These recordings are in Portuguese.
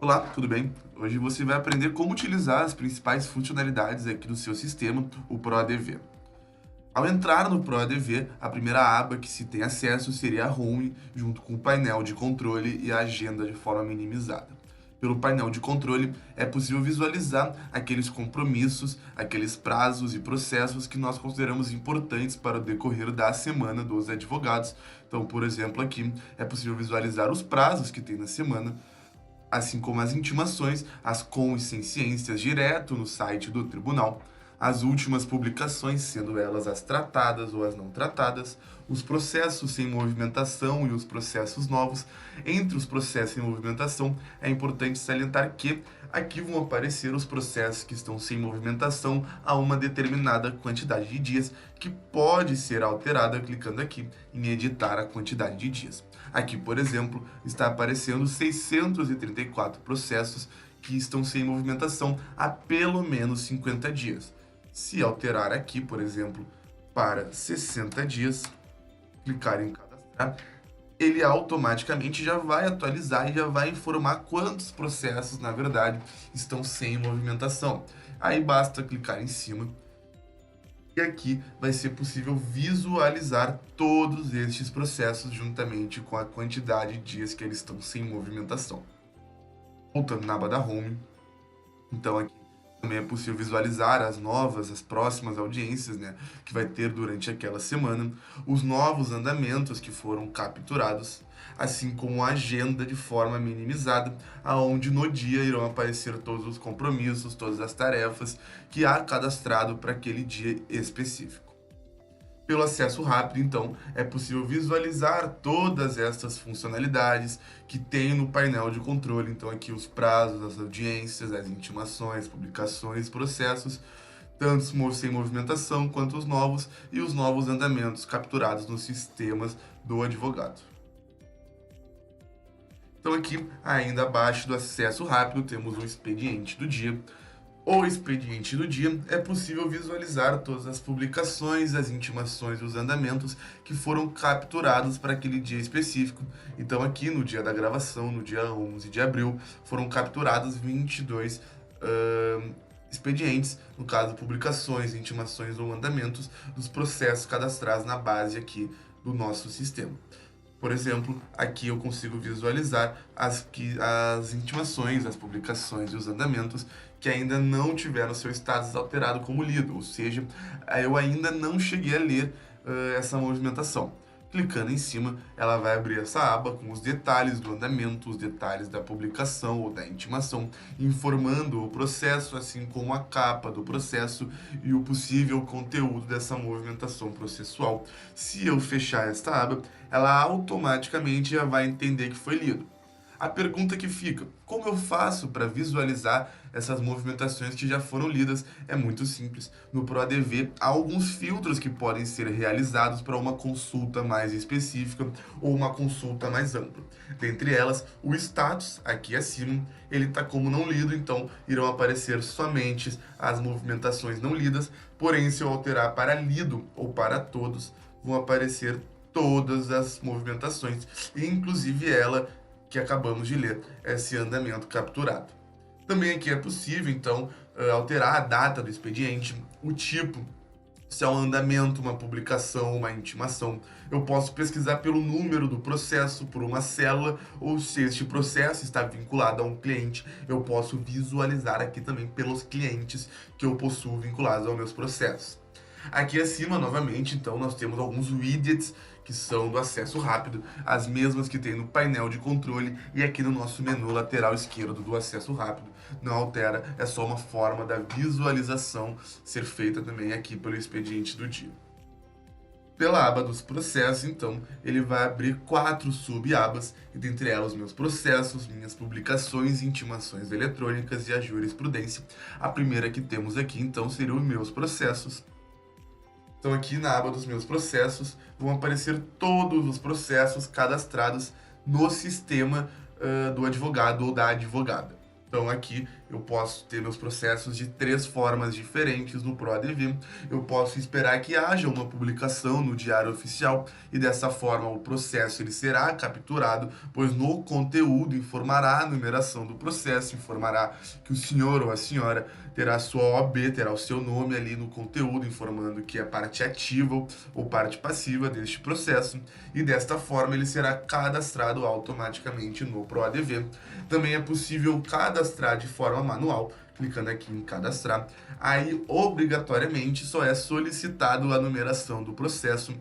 Olá, tudo bem? Hoje você vai aprender como utilizar as principais funcionalidades aqui do seu sistema, o ProADV. Ao entrar no ProADV, a primeira aba que se tem acesso seria a Home, junto com o painel de controle e a agenda de forma minimizada. Pelo painel de controle, é possível visualizar aqueles compromissos, aqueles prazos e processos que nós consideramos importantes para o decorrer da semana dos advogados. Então, por exemplo, aqui é possível visualizar os prazos que tem na semana, assim como as intimações, as consciências direto no site do tribunal, as últimas publicações, sendo elas as tratadas ou as não tratadas, os processos sem movimentação e os processos novos. Entre os processos em movimentação, é importante salientar que aqui vão aparecer os processos que estão sem movimentação a uma determinada quantidade de dias, que pode ser alterada clicando aqui em editar a quantidade de dias. Aqui, por exemplo, está aparecendo 634 processos que estão sem movimentação há pelo menos 50 dias. Se alterar aqui, por exemplo, para 60 dias, clicar em cadastrar, ele automaticamente já vai atualizar e já vai informar quantos processos, na verdade, estão sem movimentação. Aí basta clicar em cima e aqui vai ser possível visualizar todos estes processos juntamente com a quantidade de dias que eles estão sem movimentação. Voltando na aba da Home, então aqui também é possível visualizar as próximas audiências, né, que vai ter durante aquela semana, os novos andamentos que foram capturados, assim como a agenda de forma minimizada, aonde no dia irão aparecer todos os compromissos, todas as tarefas que há cadastrado para aquele dia específico. Pelo acesso rápido, então, é possível visualizar todas essas funcionalidades que tem no painel de controle. Então, aqui os prazos, as audiências, as intimações, publicações, processos, tanto sem movimentação quanto os novos e os novos andamentos capturados nos sistemas do advogado. Então, aqui, ainda abaixo do acesso rápido, temos o expediente do dia. O expediente do dia é possível visualizar todas as publicações, as intimações e os andamentos que foram capturados para aquele dia específico. Então, aqui no dia da gravação, no dia 11 de abril, foram capturados 22 expedientes, no caso, publicações, intimações ou andamentos dos processos cadastrados na base aqui do nosso sistema. Por exemplo, aqui eu consigo visualizar as intimações, as publicações e os andamentos que ainda não tiveram seu status alterado como lido, ou seja, eu ainda não cheguei a ler essa movimentação. Clicando em cima, ela vai abrir essa aba com os detalhes do andamento, os detalhes da publicação ou da intimação, informando o processo, assim como a capa do processo e o possível conteúdo dessa movimentação processual. Se eu fechar esta aba, ela automaticamente já vai entender que foi lido. A pergunta que fica: como eu faço para visualizar essas movimentações que já foram lidas? É muito simples. No ProADV, há alguns filtros que podem ser realizados para uma consulta mais específica ou uma consulta mais ampla. Dentre elas, o status, aqui acima, ele está como não lido, então irão aparecer somente as movimentações não lidas, porém, se eu alterar para lido ou para todos, vão aparecer todas as movimentações, inclusive ela que acabamos de ler, esse andamento capturado. Também aqui é possível, então, alterar a data do expediente, o tipo, se é um andamento, uma publicação, uma intimação. Eu posso pesquisar pelo número do processo, por uma célula, ou se este processo está vinculado a um cliente, eu posso visualizar aqui também pelos clientes que eu possuo vinculados aos meus processos. Aqui acima, novamente, então, nós temos alguns widgets que são do acesso rápido, as mesmas que tem no painel de controle e aqui no nosso menu lateral esquerdo do acesso rápido. Não altera, é só uma forma da visualização ser feita também aqui pelo expediente do dia. Pela aba dos processos, então, ele vai abrir 4 sub-abas, e dentre elas meus processos, minhas publicações, intimações eletrônicas e a jurisprudência. A primeira que temos aqui, então, seria os meus processos. Então, aqui na aba dos meus processos, vão aparecer todos os processos cadastrados no sistema do advogado ou da advogada. Então, aqui eu posso ter meus processos de 3 formas diferentes no ProADV. Eu posso esperar que haja uma publicação no Diário Oficial e dessa forma o processo ele será capturado, pois no conteúdo informará a numeração do processo, informará que o senhor ou a senhora terá sua OAB, terá o seu nome ali no conteúdo, informando que é parte ativa ou parte passiva deste processo, e desta forma ele será cadastrado automaticamente no ProADV. Também é possível cadastrar de forma manual, clicando aqui em cadastrar. Aí, obrigatoriamente, só é solicitado a numeração do processo.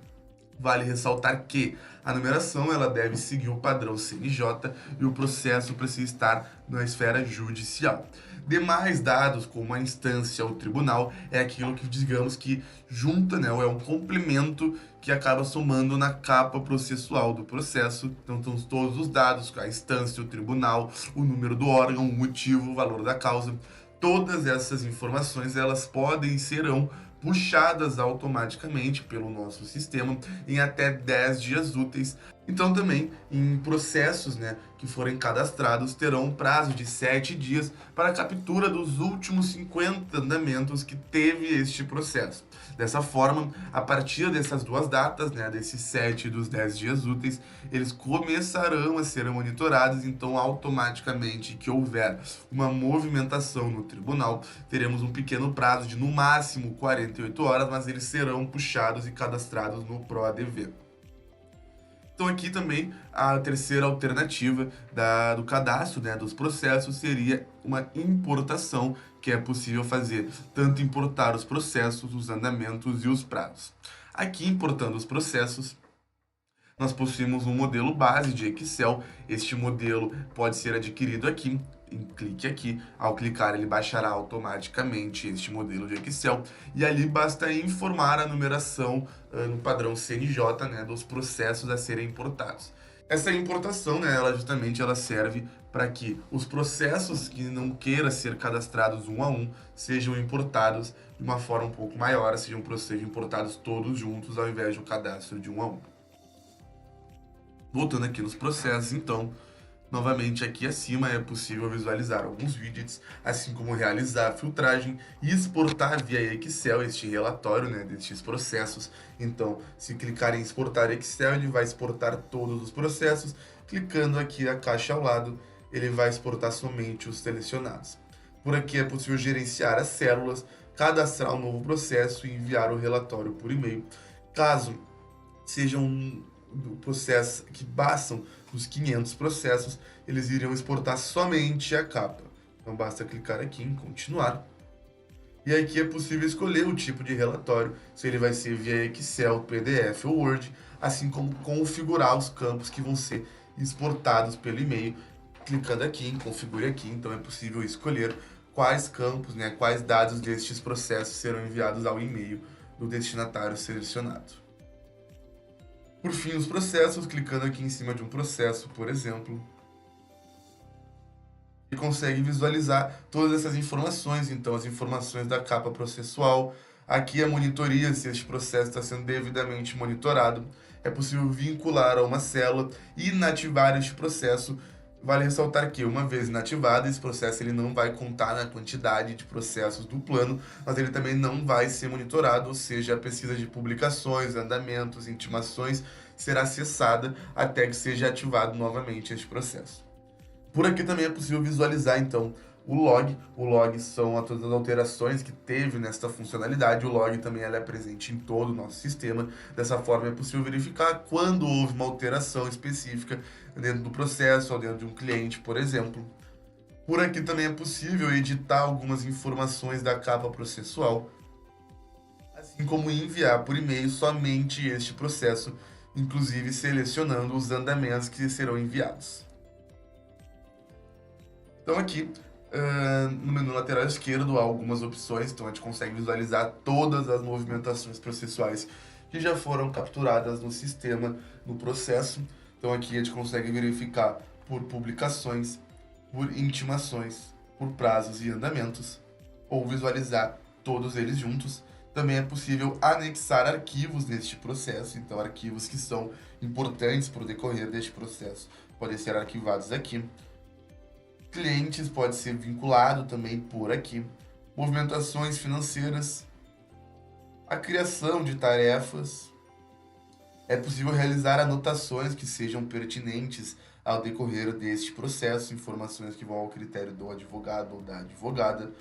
Vale ressaltar que a numeração ela deve seguir o padrão CNJ e o processo precisa estar na esfera judicial. Demais dados, como a instância ou tribunal, é aquilo que, digamos que junta, né, ou é um complemento que acaba somando na capa processual do processo. Então, estão todos os dados, a instância, o tribunal, o número do órgão, o motivo, o valor da causa. Todas essas informações, elas podem e serão puxadas automaticamente pelo nosso sistema em até 10 dias úteis. Então também em processos, né, que forem cadastrados terão um prazo de 7 dias para a captura dos últimos 50 andamentos que teve este processo. Dessa forma, a partir dessas duas datas, né, desses 7 e dos 10 dias úteis, eles começarão a ser monitorados, então automaticamente que houver uma movimentação no tribunal, teremos um pequeno prazo de no máximo 48 horas, mas eles serão puxados e cadastrados no ProADV. Então aqui também a terceira alternativa do cadastro, né, dos processos seria uma importação, que é possível fazer tanto importar os processos, os andamentos e os prazos. Aqui importando os processos, nós possuímos um modelo base de Excel. Este modelo pode ser adquirido aqui. Clique aqui, ao clicar ele baixará automaticamente este modelo de Excel e ali basta informar a numeração no padrão CNJ, né, dos processos a serem importados. Essa importação, né, ela serve para que os processos que não queiram ser cadastrados um a um sejam importados de uma forma um pouco maior, sejam importados todos juntos ao invés de um cadastro de um a um. Voltando aqui nos processos, então, novamente aqui acima é possível visualizar alguns widgets, assim como realizar a filtragem e exportar via Excel este relatório, né, destes processos. Então, se clicar em exportar Excel, ele vai exportar todos os processos. Clicando aqui a caixa ao lado, ele vai exportar somente os selecionados. Por aqui é possível gerenciar as células, cadastrar um novo processo e enviar o relatório por e-mail. Caso sejam processos que passam dos 500 processos, eles iriam exportar somente a capa. Então basta clicar aqui em continuar. E aqui é possível escolher o tipo de relatório, se ele vai ser via Excel, PDF ou Word, assim como configurar os campos que vão ser exportados pelo e-mail. Clicando aqui em configure aqui, então é possível escolher quais campos, né, quais dados destes processos serão enviados ao e-mail do destinatário selecionado. Por fim, os processos, clicando aqui em cima de um processo, por exemplo, e consegue visualizar todas essas informações, então as informações da capa processual, aqui a monitoria, se este processo está sendo devidamente monitorado, é possível vincular a uma célula e inativar este processo. Vale ressaltar que, uma vez inativado, esse processo ele não vai contar na quantidade de processos do plano, mas ele também não vai ser monitorado, ou seja, a pesquisa de publicações, andamentos, intimações será cessada até que seja ativado novamente este processo. Por aqui também é possível visualizar, então, o log. O log são todas as alterações que teve nesta funcionalidade. O log também ela é presente em todo o nosso sistema. Dessa forma é possível verificar quando houve uma alteração específica dentro do processo ou dentro de um cliente, por exemplo. Por aqui também é possível editar algumas informações da capa processual, assim como enviar por e-mail somente este processo, inclusive selecionando os andamentos que serão enviados. Então aqui, no menu lateral esquerdo há algumas opções, então a gente consegue visualizar todas as movimentações processuais que já foram capturadas no sistema, no processo. Então aqui a gente consegue verificar por publicações, por intimações, por prazos e andamentos, ou visualizar todos eles juntos. Também é possível anexar arquivos neste processo, então arquivos que são importantes para o decorrer deste processo podem ser arquivados aqui. Clientes pode ser vinculado também por aqui. Movimentações financeiras, a criação de tarefas. É possível realizar anotações que sejam pertinentes ao decorrer deste processo, informações que vão ao critério do advogado ou da advogada.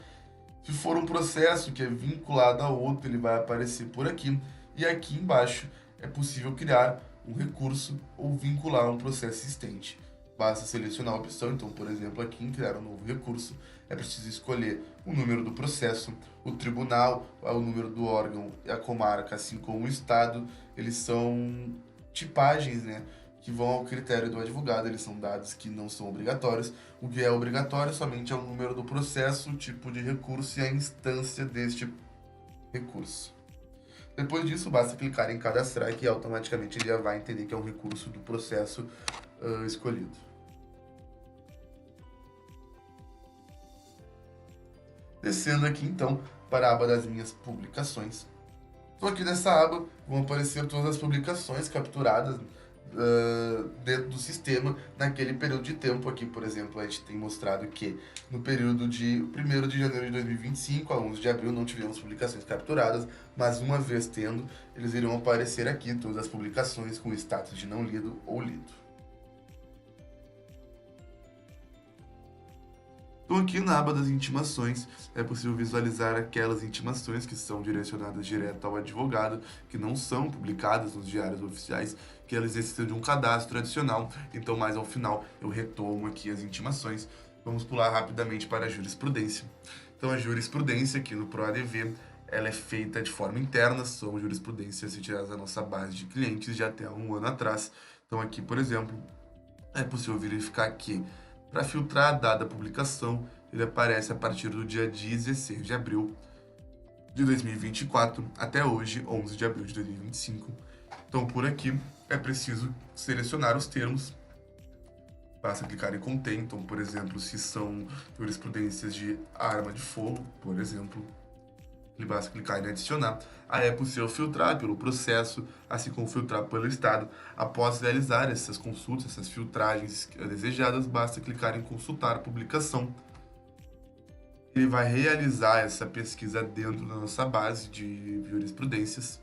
Se for um processo que é vinculado a outro, ele vai aparecer por aqui. E aqui embaixo é possível criar um recurso ou vincular um processo existente. Basta selecionar a opção, então, por exemplo, aqui em criar um novo recurso, é preciso escolher o número do processo, o tribunal, o número do órgão, a comarca, assim como o estado. Eles são tipagens, né, que vão ao critério do advogado, eles são dados que não são obrigatórios. O que é obrigatório somente é o número do processo, o tipo de recurso e a instância deste recurso. Depois disso, basta clicar em cadastrar que automaticamente ele já vai entender que é um recurso do processo escolhido. Descendo aqui então para a aba das minhas publicações. Então aqui nessa aba vão aparecer todas as publicações capturadas dentro do sistema naquele período de tempo. Aqui, por exemplo, a gente tem mostrado que no período de 1º de janeiro de 2025 a 11 de abril não tivemos publicações capturadas, mas uma vez tendo, eles irão aparecer aqui todas as publicações com status de não lido ou lido. Então aqui na aba das intimações é possível visualizar aquelas intimações que são direcionadas direto ao advogado, que não são publicadas nos diários oficiais, que elas necessitam de um cadastro adicional. Então mais ao final eu retomo aqui as intimações. Vamos pular rapidamente para a jurisprudência. Então a jurisprudência aqui no ProADV, ela é feita de forma interna, são jurisprudências retiradas da nossa base de clientes de até um ano atrás. Então aqui, por exemplo, é possível verificar que para filtrar a dada publicação, ele aparece a partir do dia 16 de abril de 2024 até hoje, 11 de abril de 2025. Então, por aqui, é preciso selecionar os termos. Basta clicar em contém. Então, por exemplo, se são jurisprudências de arma de fogo, por exemplo, ele basta clicar em adicionar. Aí é possível filtrar pelo processo, assim como filtrar pelo estado. Após realizar essas consultas, essas filtragens desejadas, basta clicar em consultar a publicação. Ele vai realizar essa pesquisa dentro da nossa base de jurisprudências.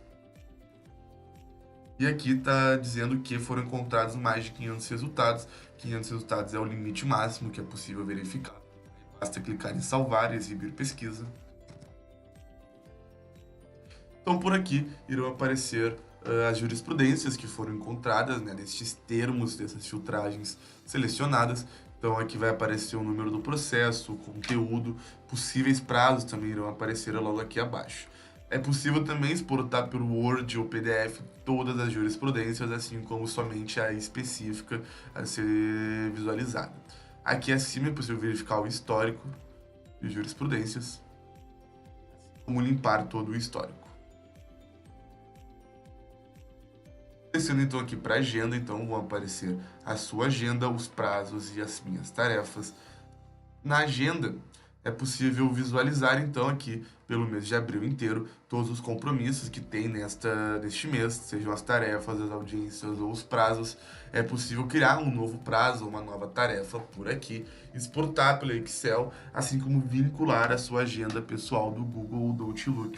E aqui está dizendo que foram encontrados mais de 500 resultados. 500 resultados é o limite máximo que é possível verificar. Basta clicar em salvar e exibir pesquisa. Então, por aqui irão aparecer as jurisprudências que foram encontradas, né, nestes termos, dessas filtragens selecionadas. Então, aqui vai aparecer o número do processo, o conteúdo, possíveis prazos também irão aparecer logo aqui abaixo. É possível também exportar pelo Word ou PDF todas as jurisprudências, assim como somente a específica a ser visualizada. Aqui acima é possível verificar o histórico de jurisprudências, como limpar todo o histórico. Descendo então aqui para a agenda, então vão aparecer a sua agenda, os prazos e as minhas tarefas. Na agenda é possível visualizar então aqui pelo mês de abril inteiro todos os compromissos que tem neste mês, sejam as tarefas, as audiências ou os prazos. É possível criar um novo prazo, uma nova tarefa por aqui, exportar pelo Excel, assim como vincular a sua agenda pessoal do Google ou do Outlook.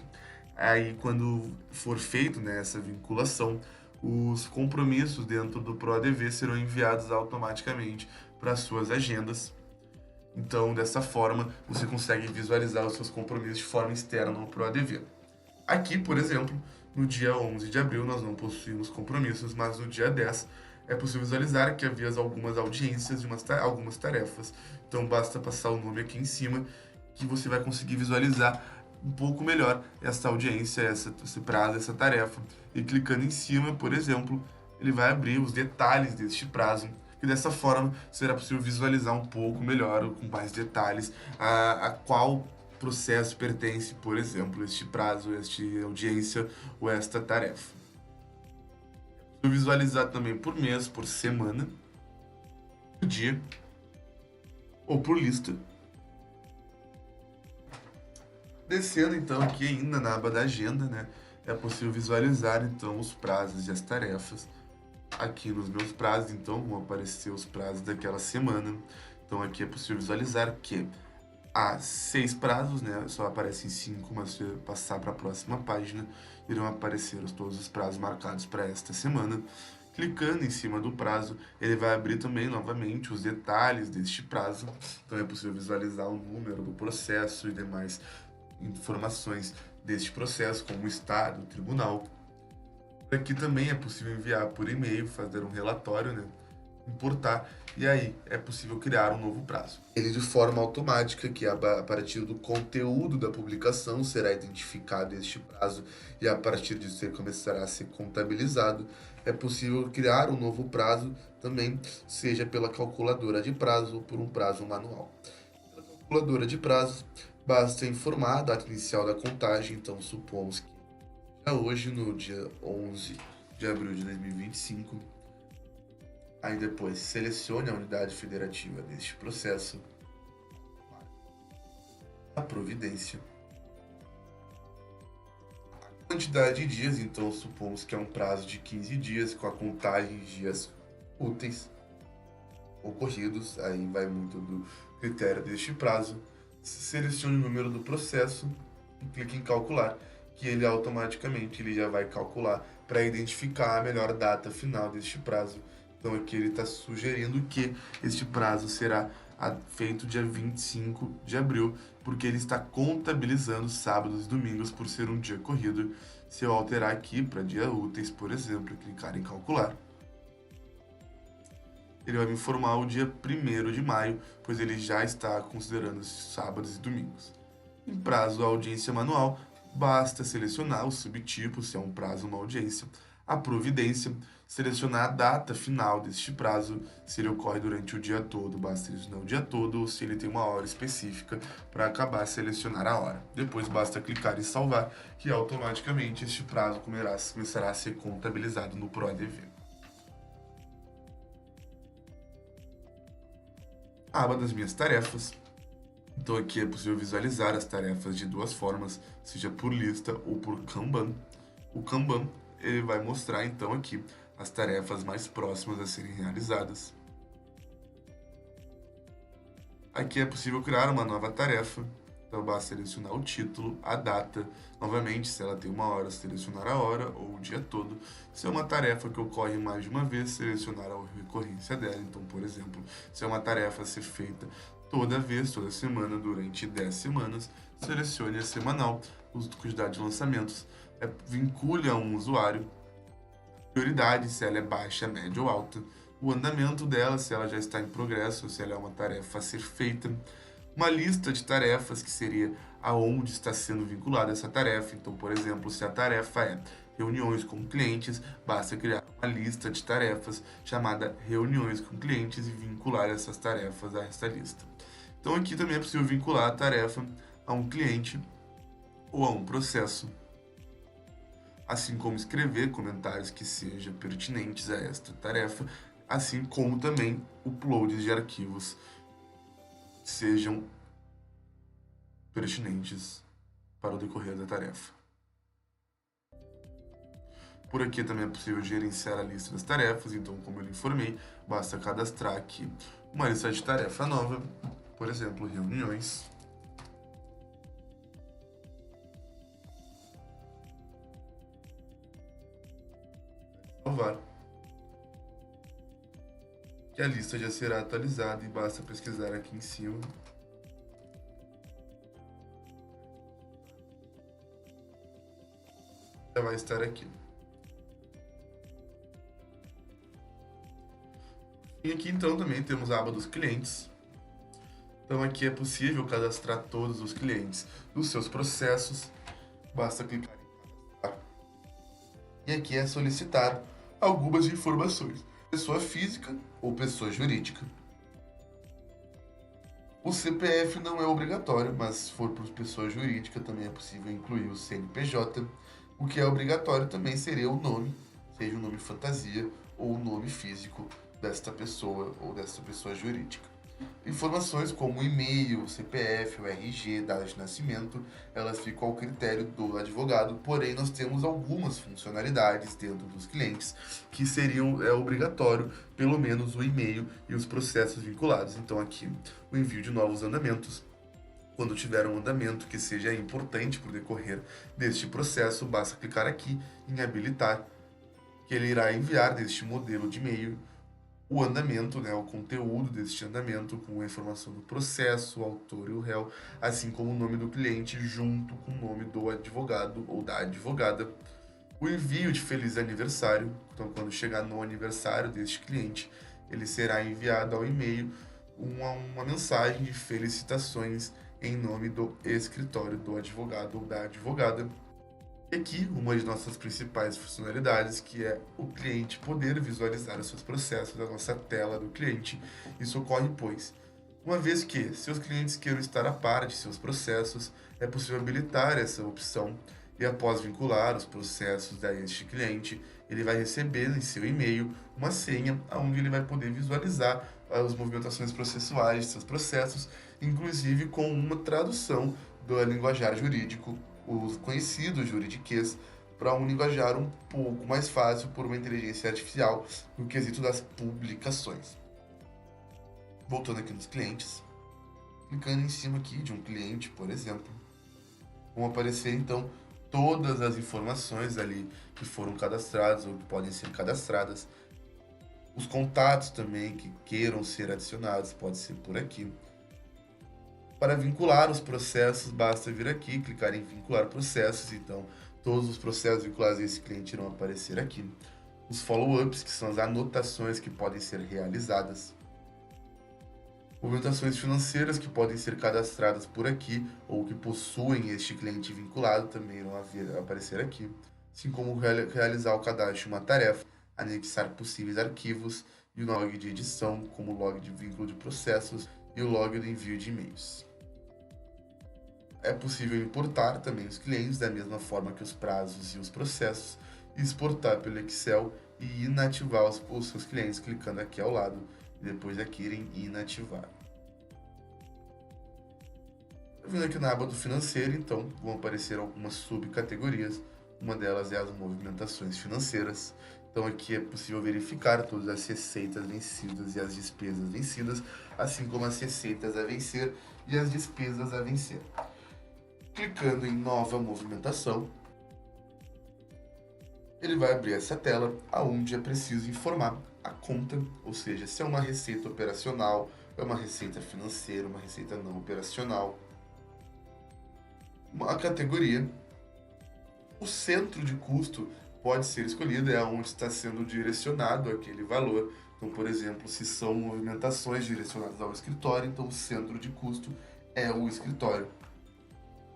Aí quando for feito, né, essa vinculação, os compromissos dentro do ProADV serão enviados automaticamente para suas agendas. Então, dessa forma, você consegue visualizar os seus compromissos de forma externa no ProADV. Aqui, por exemplo, no dia 11 de abril, nós não possuímos compromissos, mas no dia 10 é possível visualizar que havia algumas audiências de algumas tarefas. Então, basta passar o nome aqui em cima que você vai conseguir visualizar um pouco melhor essa audiência, esse prazo, essa tarefa. E clicando em cima, por exemplo, ele vai abrir os detalhes deste prazo. E dessa forma será possível visualizar um pouco melhor, com mais detalhes, a qual processo pertence, por exemplo, este prazo, esta audiência ou esta tarefa. Visualizar também por mês, por semana, por dia ou por lista. Descendo então aqui ainda na aba da agenda, né, é possível visualizar então os prazos e as tarefas. Aqui nos meus prazos, então, vão aparecer os prazos daquela semana. Então aqui é possível visualizar que há 6 prazos, né? Só aparecem 5, mas se eu passar para a próxima página, irão aparecer todos os prazos marcados para esta semana. Clicando em cima do prazo, ele vai abrir também novamente os detalhes deste prazo. Então é possível visualizar o número do processo e demais informações deste processo, como o estado, o tribunal. Aqui também é possível enviar por e-mail, fazer um relatório, né? Importar, e aí é possível criar um novo prazo. Ele de forma automática, que a partir do conteúdo da publicação será identificado este prazo e a partir disso ele começará a ser contabilizado. É possível criar um novo prazo também, seja pela calculadora de prazo ou por um prazo manual. Pela calculadora de prazos, basta informar a data inicial da contagem, então supomos que hoje, no dia 11 de abril de 2025, aí depois selecione a unidade federativa deste processo, a providência, a quantidade de dias, então supomos que é um prazo de 15 dias, com a contagem de dias úteis ocorridos, aí vai muito do critério deste prazo. Selecione o número do processo e clique em calcular, que ele automaticamente já vai calcular para identificar a melhor data final deste prazo. Então aqui ele está sugerindo que este prazo será feito dia 25 de abril, porque ele está contabilizando sábados e domingos por ser um dia corrido. Se eu alterar aqui para dia úteis, por exemplo, e clicar em calcular, ele vai me informar o dia 1º de maio, pois ele já está considerando sábados e domingos. Em prazo da audiência manual, basta selecionar o subtipo, se é um prazo ou uma audiência, a providência, selecionar a data final deste prazo, se ele ocorre durante o dia todo, basta selecionar o dia todo, ou se ele tem uma hora específica para acabar, selecionar a hora. Depois basta clicar em salvar, que automaticamente este prazo começará a ser contabilizado no PROADV. A aba das minhas tarefas. Então aqui é possível visualizar as tarefas de duas formas, seja por lista ou por Kanban. O Kanban ele vai mostrar então aqui as tarefas mais próximas a serem realizadas. Aqui é possível criar uma nova tarefa, então basta selecionar o título, a data, novamente se ela tem uma hora, selecionar a hora ou o dia todo. Se é uma tarefa que ocorre mais de uma vez, selecionar a recorrência dela. Então, por exemplo, se é uma tarefa a ser feita toda vez, toda semana, durante 10 semanas, selecione a semanal, quantidade de lançamentos, vincule a um usuário, prioridade, se ela é baixa, média ou alta, o andamento dela, se ela já está em progresso, se ela é uma tarefa a ser feita, uma lista de tarefas, que seria aonde está sendo vinculada essa tarefa. Então, por exemplo, se a tarefa é reuniões com clientes, basta criar uma lista de tarefas chamada reuniões com clientes e vincular essas tarefas a essa lista. Então aqui também é possível vincular a tarefa a um cliente ou a um processo, assim como escrever comentários que sejam pertinentes a esta tarefa, assim como também uploads de arquivos que sejam pertinentes para o decorrer da tarefa. Por aqui também é possível gerenciar a lista das tarefas, então, como eu lhe informei, basta cadastrar aqui uma lista de tarefa nova, por exemplo, reuniões. Salvar. Que a lista já será atualizada e basta pesquisar aqui em cima. Já vai estar aqui. E aqui então também temos a aba dos clientes. Então aqui é possível cadastrar todos os clientes dos seus processos. Basta clicar em cadastrar. E aqui é solicitar algumas informações. Pessoa física ou pessoa jurídica. O CPF não é obrigatório, mas se for por pessoa jurídica também é possível incluir o CNPJ. O que é obrigatório também seria o nome, seja o nome fantasia ou o nome físico desta pessoa ou desta pessoa jurídica. Informações como e-mail, CPF, o RG, data de nascimento, elas ficam ao critério do advogado, porém nós temos algumas funcionalidades dentro dos clientes que seriam obrigatório, pelo menos o e-mail e os processos vinculados. Então aqui, o envio de novos andamentos. Quando tiver um andamento que seja importante para o decorrer deste processo, basta clicar aqui em habilitar, que ele irá enviar deste modelo de e-mail o andamento, né, o conteúdo deste andamento com a informação do processo, o autor e o réu, assim como o nome do cliente junto com o nome do advogado ou da advogada. O envio de feliz aniversário, então quando chegar no aniversário deste cliente, ele será enviado ao e-mail uma mensagem de felicitações em nome do escritório do advogado ou da advogada. E aqui, uma de nossas principais funcionalidades, que é o cliente poder visualizar os seus processos na nossa tela do cliente. Isso ocorre, pois, uma vez que seus clientes queiram estar a par de seus processos, é possível habilitar essa opção e após vincular os processos a este cliente, ele vai receber em seu e-mail uma senha onde ele vai poder visualizar as movimentações processuais de seus processos, inclusive com uma tradução do linguajar jurídico, o conhecido juridiquês, para um linguajar um pouco mais fácil por uma inteligência artificial no quesito das publicações. Voltando aqui nos clientes, clicando em cima aqui de um cliente, por exemplo, vão aparecer então todas as informações ali que foram cadastradas ou que podem ser cadastradas. Os contatos também que queiram ser adicionados, pode ser por aqui. Para vincular os processos, basta vir aqui, clicar em vincular processos, então todos os processos vinculados a esse cliente irão aparecer aqui. Os follow-ups, que são as anotações que podem ser realizadas. Movimentações financeiras que podem ser cadastradas por aqui ou que possuem este cliente vinculado também irão aparecer aqui, assim como realizar o cadastro de uma tarefa, anexar possíveis arquivos e o log de edição, como o log de vínculo de processos e o log do envio de e-mails. É possível importar também os clientes da mesma forma que os prazos e os processos, e exportar pelo Excel e inativar os seus clientes clicando aqui ao lado e depois aqui em inativar. Vindo aqui na aba do financeiro, então, vão aparecer algumas subcategorias. Uma delas é as movimentações financeiras. Então aqui é possível verificar todas as receitas vencidas e as despesas vencidas, assim como as receitas a vencer e as despesas a vencer. Clicando em nova movimentação, ele vai abrir essa tela onde é preciso informar a conta, ou seja, se é uma receita operacional, é uma receita financeira, uma receita não operacional. Uma categoria. O centro de custo pode ser escolhido, é onde está sendo direcionado aquele valor. Então, por exemplo, se são movimentações direcionadas ao escritório, então o centro de custo é o escritório.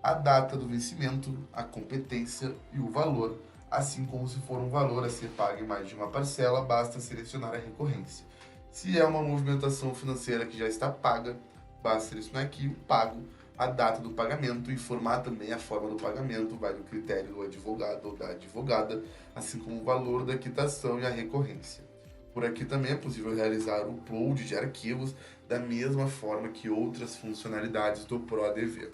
A data do vencimento, a competência e o valor, assim como se for um valor a ser pago em mais de uma parcela, basta selecionar a recorrência. Se é uma movimentação financeira que já está paga, basta selecionar aqui o pago, a data do pagamento, informar também a forma do pagamento, vai do critério do advogado ou da advogada, assim como o valor da quitação e a recorrência. Por aqui também é possível realizar o upload de arquivos da mesma forma que outras funcionalidades do ProADV.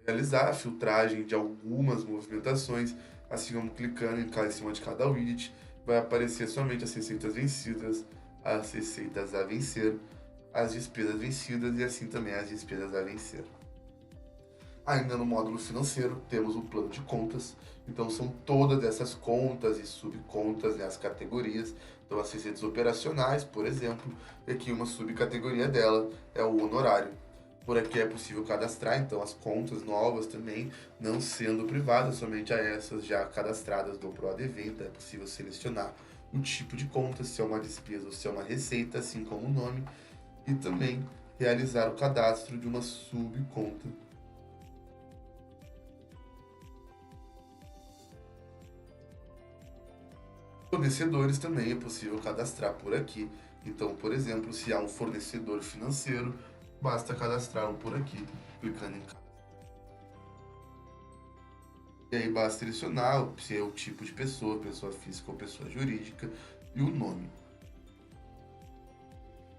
Realizar a filtragem de algumas movimentações, assim como clicando em cima de cada widget, vai aparecer somente as receitas vencidas, as receitas a vencer, as despesas vencidas e assim também as despesas a vencer. Ainda no módulo financeiro, temos o plano de contas, então são todas essas contas e subcontas, né, as categorias. Então as receitas operacionais, por exemplo, e aqui uma subcategoria dela é o honorário. Por aqui é possível cadastrar, então, as contas novas também, não sendo privadas, somente a essas já cadastradas do ProADV. Então é possível selecionar o tipo de conta, se é uma despesa ou se é uma receita, assim como o nome, e também realizar o cadastro de uma subconta. Fornecedores também é possível cadastrar por aqui. Então, por exemplo, se há um fornecedor financeiro, basta cadastrar um por aqui, clicando em cadastrar. E aí basta selecionar se é o tipo de pessoa, pessoa física ou pessoa jurídica, e o nome.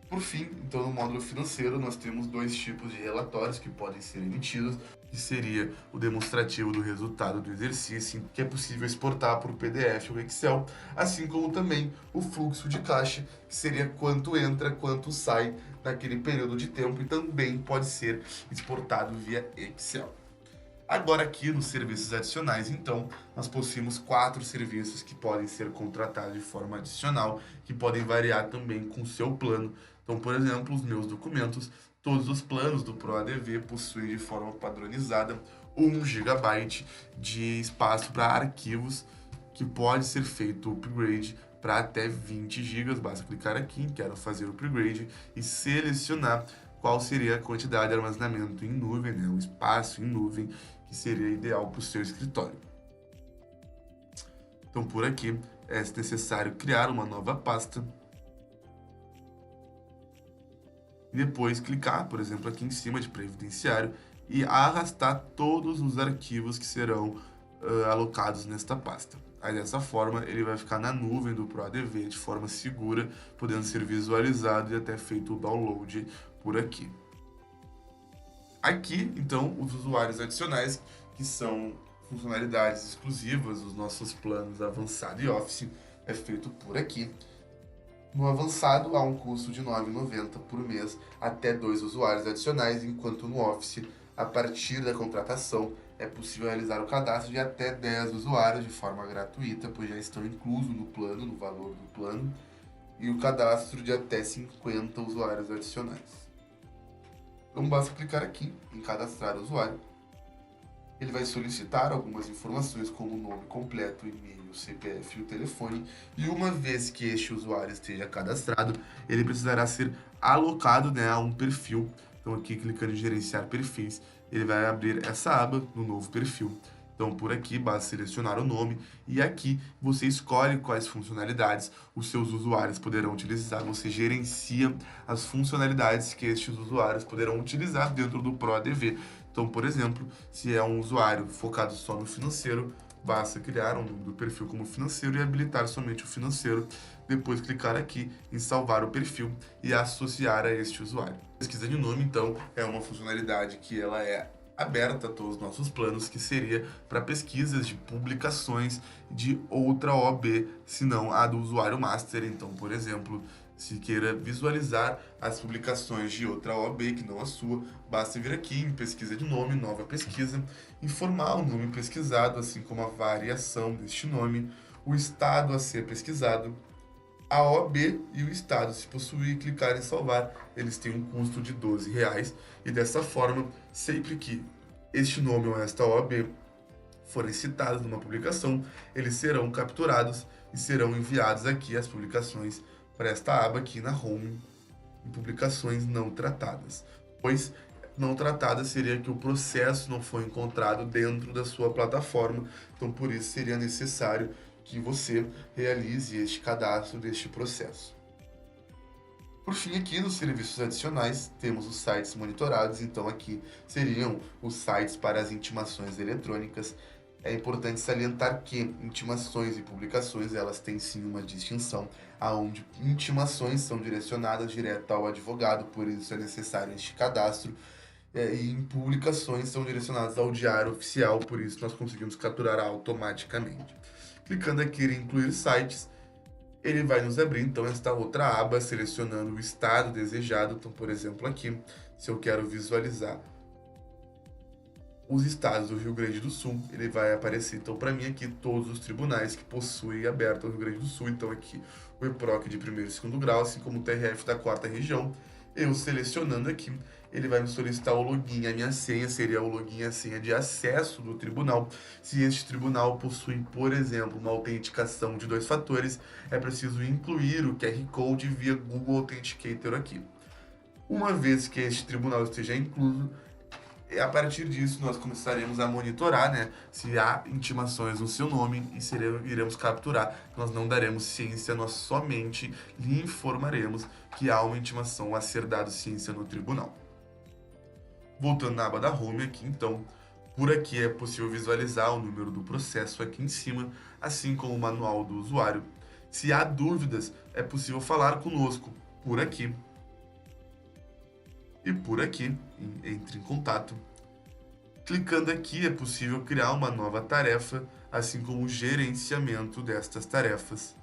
Por fim, então, no módulo financeiro, nós temos dois tipos de relatórios que podem ser emitidos, que seria o demonstrativo do resultado do exercício, que é possível exportar por PDF ou Excel, assim como também o fluxo de caixa, que seria quanto entra, quanto sai naquele período de tempo, e também pode ser exportado via Excel. Agora aqui nos serviços adicionais, então, nós possuímos 4 serviços que podem ser contratados de forma adicional, que podem variar também com o seu plano. Então, por exemplo, os meus documentos, todos os planos do ProADV possuem de forma padronizada 1 GB de espaço para arquivos, que pode ser feito o upgrade para até 20 GB. Basta clicar aqui em Quero fazer o upgrade e selecionar qual seria a quantidade de armazenamento em nuvem, né, o espaço em nuvem que seria ideal para o seu escritório. Então, por aqui, é necessário criar uma nova pasta e depois clicar, por exemplo, aqui em cima de previdenciário e arrastar todos os arquivos que serão alocados nesta pasta. Aí, dessa forma, ele vai ficar na nuvem do ProADV de forma segura, podendo ser visualizado e até feito o download por aqui. Aqui, então, os usuários adicionais, que são funcionalidades exclusivas dos nossos planos avançado e Office, é feito por aqui. No avançado, há um custo de R$ 9,90 por mês até 2 usuários adicionais, enquanto no Office, a partir da contratação, é possível realizar o cadastro de até 10 usuários de forma gratuita, pois já estão inclusos no plano, no valor do plano, e o cadastro de até 50 usuários adicionais. Então basta clicar aqui em cadastrar usuário. Ele vai solicitar algumas informações como o nome completo, e-mail, CPF e o telefone. E uma vez que este usuário esteja cadastrado, ele precisará ser alocado, né, a um perfil. Então aqui clicando em gerenciar perfis, ele vai abrir essa aba no novo perfil. Então, por aqui, basta selecionar o nome e aqui você escolhe quais funcionalidades os seus usuários poderão utilizar. Você gerencia as funcionalidades que estes usuários poderão utilizar dentro do ProADV. Então, por exemplo, se é um usuário focado só no financeiro, basta criar um nome do perfil como financeiro e habilitar somente o financeiro. Depois clicar aqui em salvar o perfil e associar a este usuário. Pesquisa de nome, então, é uma funcionalidade que ela é aberta a todos os nossos planos, que seria para pesquisas de publicações de outra OAB, se não a do usuário master. Então, por exemplo, se queira visualizar as publicações de outra OAB que não a sua, basta vir aqui em pesquisa de nome, nova pesquisa, informar o nome pesquisado, assim como a variação deste nome, o estado a ser pesquisado, a OAB e o estado. Se possuir, clicar em salvar, eles têm um custo de R$ 12,00 e dessa forma, sempre que este nome ou esta OAB forem citados numa publicação, eles serão capturados e serão enviados aqui as publicações para esta aba aqui na Home, em publicações não tratadas, pois não tratada seria que o processo não foi encontrado dentro da sua plataforma, então por isso seria necessário que você realize este cadastro deste processo. Por fim, aqui nos serviços adicionais, temos os sites monitorados, então aqui seriam os sites para as intimações eletrônicas. É importante salientar que intimações e publicações, elas têm sim uma distinção, aonde intimações são direcionadas direto ao advogado, por isso é necessário este cadastro, e em publicações são direcionadas ao diário oficial, por isso nós conseguimos capturar automaticamente. Clicando aqui em incluir sites, ele vai nos abrir então esta outra aba, selecionando o estado desejado. Então, por exemplo, aqui, se eu quero visualizar os estados do Rio Grande do Sul, ele vai aparecer então para mim aqui todos os tribunais que possuem aberto o Rio Grande do Sul. Então aqui o EPROC de primeiro e segundo grau, assim como o TRF da 4ª região. Eu selecionando aqui, ele vai me solicitar o login. A minha senha seria o login e a senha de acesso do tribunal. Se este tribunal possui, por exemplo, uma autenticação de 2 fatores, é preciso incluir o QR Code via Google Authenticator aqui. Uma vez que este tribunal esteja incluso, a partir disso nós começaremos a monitorar, né, se há intimações no seu nome e iremos capturar. Nós não daremos ciência, nós somente lhe informaremos que há uma intimação a ser dado ciência no tribunal. Voltando na aba da Home aqui, então, por aqui é possível visualizar o número do processo aqui em cima, assim como o manual do usuário. Se há dúvidas, é possível falar conosco por aqui. E por aqui, entre em contato. Clicando aqui é possível criar uma nova tarefa, assim como o gerenciamento destas tarefas.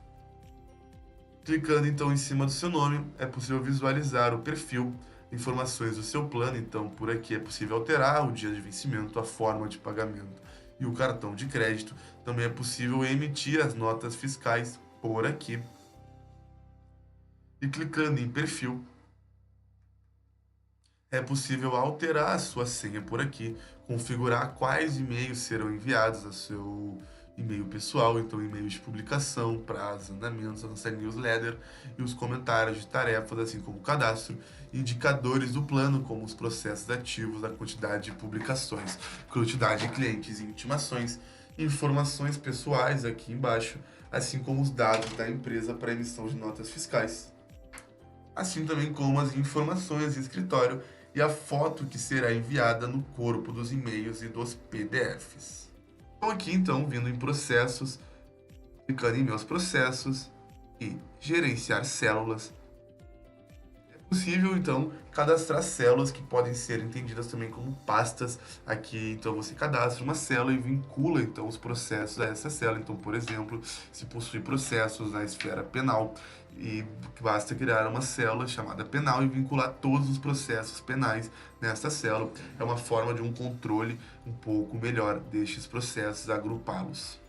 Clicando então em cima do seu nome, é possível visualizar o perfil, informações do seu plano, então por aqui é possível alterar o dia de vencimento, a forma de pagamento e o cartão de crédito. Também é possível emitir as notas fiscais por aqui. E clicando em perfil, é possível alterar a sua senha por aqui, configurar quais e-mails serão enviados ao seu e-mail pessoal, então e-mails de publicação, prazos, andamentos, a nossa newsletter e os comentários de tarefas, assim como o cadastro, indicadores do plano, como os processos ativos, a quantidade de publicações, quantidade de clientes e intimações, informações pessoais aqui embaixo, assim como os dados da empresa para emissão de notas fiscais. Assim também como as informações de escritório e a foto que será enviada no corpo dos e-mails e dos PDFs. Então aqui então, vindo em processos, clicando em meus processos e gerenciar células, é possível então cadastrar células que podem ser entendidas também como pastas. Aqui então você cadastra uma célula e vincula então os processos a essa célula. Então, por exemplo, se possui processos na esfera penal, e basta criar uma célula chamada penal e vincular todos os processos penais nessa célula. É uma forma de um controle um pouco melhor destes processos, agrupá-los.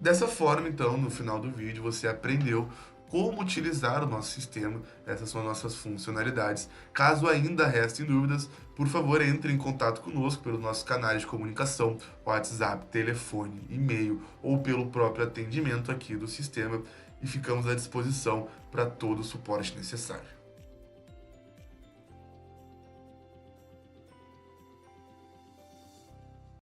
Dessa forma, então, no final do vídeo, você aprendeu como utilizar o nosso sistema. Essas são as nossas funcionalidades. Caso ainda restem dúvidas, por favor, entre em contato conosco pelos nossos canais de comunicação, WhatsApp, telefone, e-mail ou pelo próprio atendimento aqui do sistema, e ficamos à disposição para todo o suporte necessário.